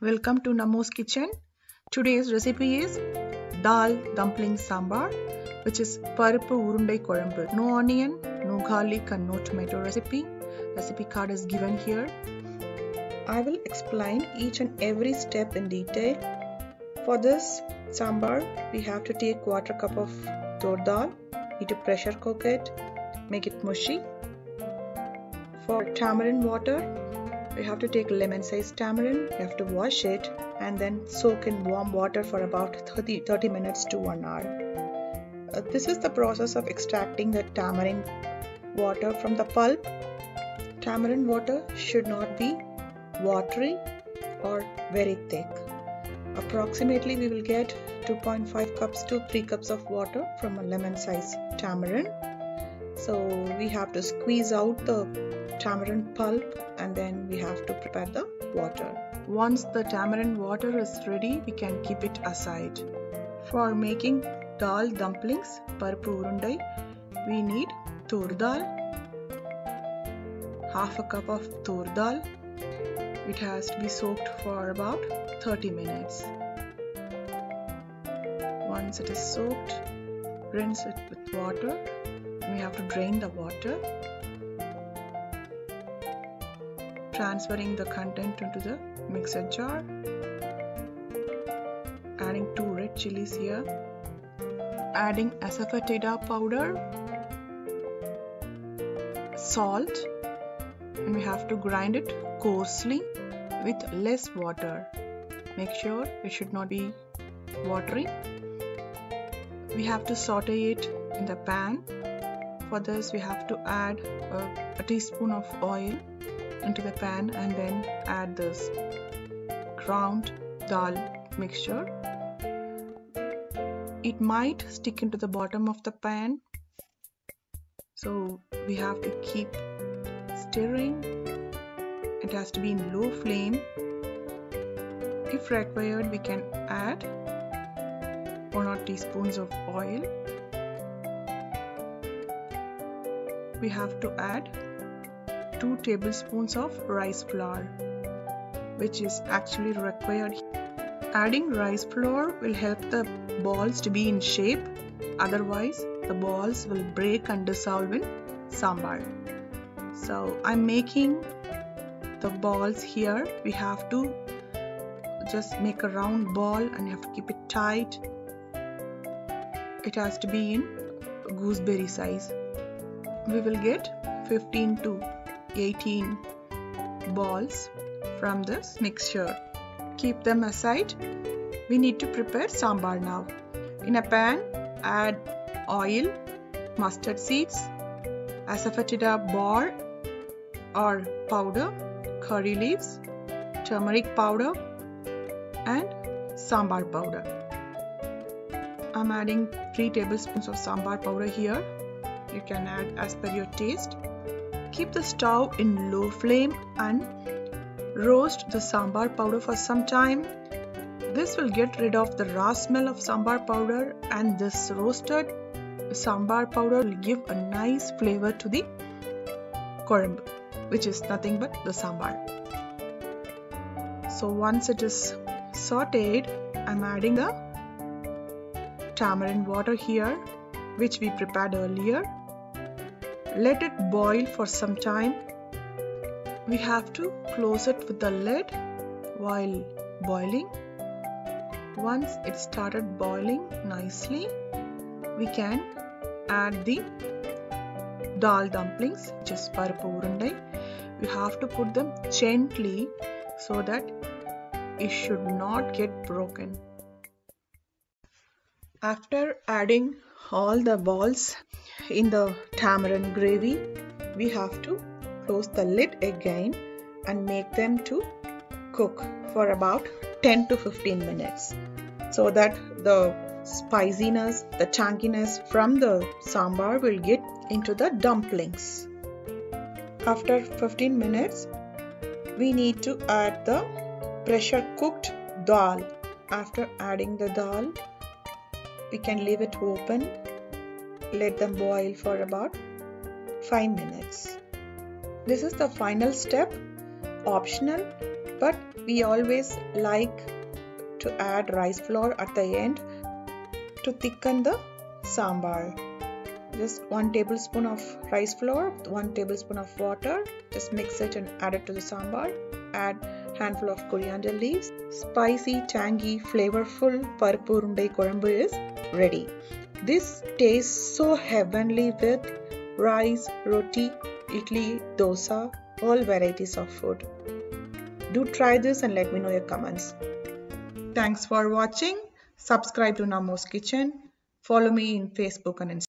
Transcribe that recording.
Welcome to Namo's Kitchen. Today's recipe is Dal Dumpling Sambar, which is Paruppu Urundai Kuzhambhu. No onion, no garlic and no tomato recipe. Recipe card is given here. I will explain each and every step in detail. For this sambar, we have to take 1/4 cup of tur dal. Need to pressure cook it, make it mushy. For tamarind water, we have to take lemon sized tamarind. You have to wash it and then soak in warm water for about 30 minutes to 1 hour. This is the process of extracting the tamarind water from the pulp. Tamarind water should not be watery or very thick. Approximately we will get 2.5 cups to 3 cups of water from a lemon sized tamarind. So we have to squeeze out the tamarind pulp and then we have to prepare the water. Once the tamarind water is ready, we can keep it aside. For making dal dumplings, Paruppu Urundai, we need tur dal, half a cup of tur dal. It has to be soaked for about 30 minutes. Once it is soaked, rinse it with water. We have to drain the water, transferring the content into the mixer jar, adding 2 red chilies here, adding asafoetida powder, salt, and we have to grind it coarsely with less water. Make sure it should not be watery. We have to saute it in the pan. For this we have to add a teaspoon of oil into the pan and then add this ground dal mixture. It might stick into the bottom of the pan, so we have to keep stirring. It has to be in low flame. If required, we can add 1 or 2 teaspoons of oil. We have to add 2 tablespoons of rice flour, which is actually required. Adding rice flour will help the balls to be in shape, otherwise the balls will break and dissolve in sambar. So I'm making the balls here. We have to just make a round ball and you have to keep it tight. It has to be in gooseberry size. We will get 15 to 18 balls from this mixture. Keep them aside. We need to prepare sambar now. In a pan, add oil, mustard seeds, asafoetida bar or powder, curry leaves, turmeric powder and sambar powder. I'm adding 3 tablespoons of sambar powder here. You can add as per your taste. Keep the stove in low flame and roast the sambar powder for some time. This will get rid of the raw smell of sambar powder, and this roasted sambar powder will give a nice flavor to the kuzhambhu, which is nothing but the sambar. So once it is sauteed, I'm adding the tamarind water here, which we prepared earlier. Let it boil for some time. We have to close it with the lid while boiling. Once it started boiling nicely, we can add the dal dumplings, which is Paruppu Urundai. We have to put them gently so that it should not get broken. After adding all the balls in the tamarind gravy, we have to close the lid again and make them to cook for about 10 to 15 minutes so that the spiciness, the tanginess from the sambar will get into the dumplings. After 15 minutes, we need to add the pressure cooked dal. After adding the dal, we can leave it open. Let them boil for about 5 minutes. This is the final step, optional. but we always like to add rice flour at the end to thicken the sambar. Just 1 tablespoon of rice flour, 1 tablespoon of water. Just mix it and add it to the sambar. Add handful of coriander leaves. Spicy, tangy, flavorful Paruppu Urundai Kuzhambhu is ready. This tastes so heavenly with rice, roti, idli, dosa, all varieties of food. Do try this and let me know your comments. Thanks for watching. Subscribe to Namo's Kitchen. Follow me in Facebook and Instagram.